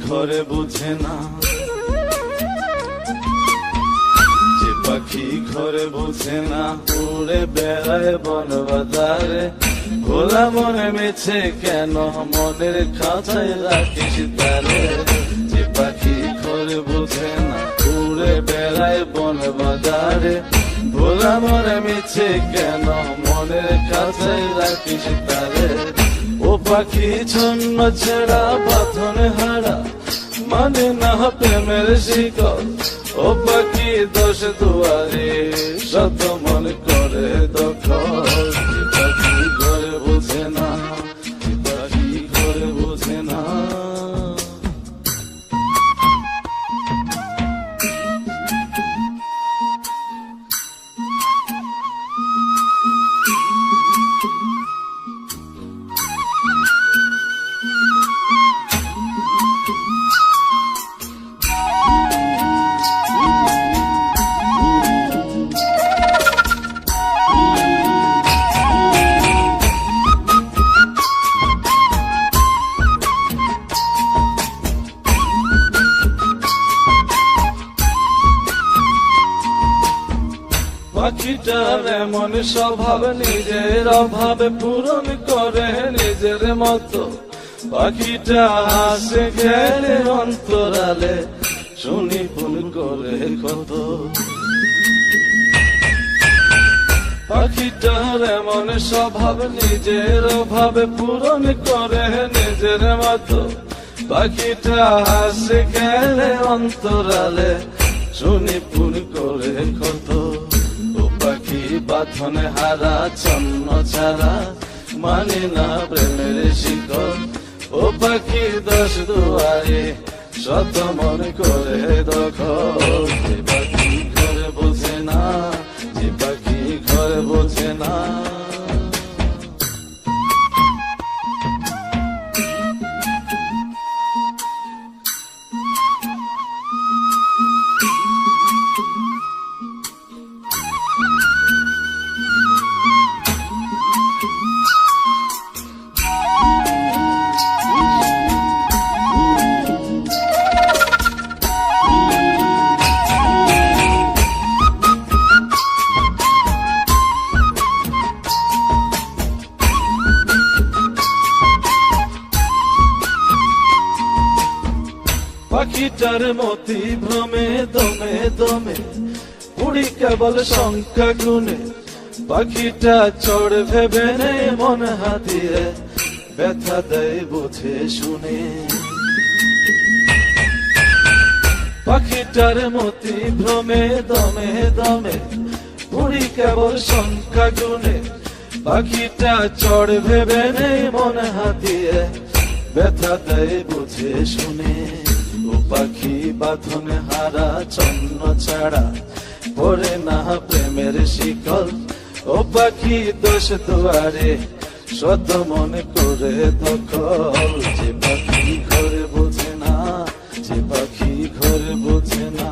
ঘরে বুঝে না, যে পাখি ঘরে বুঝে না, উড়ে বেড়ায় বন বাজারে। ভোলা মনে মেছে কেন মনের খাঁচায় রাখিস তারে। যে পাখি ঘরে বুঝে না, উড়ে বেড়ায় বন বাজারে। ভোলা মনে মেছে কেন মনের খাঁচায় রাখিস তারে। ও পাখি ছন্ন ছেড়া বাঁধনে হারা, মানে না প্রেমের শিকল। ও পাখি দোষ দুয়ারে, শত মন করে দখল। যে পাখি ঘরে বুঝে না, যে পাখি ঘরে বুঝে না। পাখিটার এমন স্বভাব, নিজের অভাবে পূরণ করে নিজের মতো। পাখিটা হাসে খেলে অন্তরালে, শুনি ফুল করে কত। পাখিটার এমন স্বভাব, নিজের অভাবে পূরণ করে নিজের মতো। পাখিটা হাসে খেলে অন্তরালে, শুনি ফুল করে কত। পাখি বাঁধনে হারা, ছন্ন ছাড়া, মানে না প্রেমের শিকল। ও পাখি দোষ দুয়ারে, শত মন করে দখল। যে পাখি ঘরে বোঝে না, যে পাখি ঘরে বোঝে না। পাখিটার মতি ভ্রমে দমে দমে, উড়ি কেবল সংখ্যা গুনে। পাখিটা চড় ভেবে নেই মন হাতিয়ে, ব্যথা দেয় বুঝে শুনে। পাখিটার মতি ভ্রমে দমে দমে, উড়ি কেবল সংখ্যা গুনে। পাখিটা চড় ভেবে নেই মন হাতিয়ে, ব্যথা দেয় বুঝে শুনে। ও পাখি বাঁধনে হারা, ছন্ন ছাড়া, পড়ে না প্রেমের শিকল। ও পাখি দোষ দুয়ারে, শত মন করে দখল। যে পাখি ঘরে বোঝে না, যে পাখি ঘরে বোঝে না।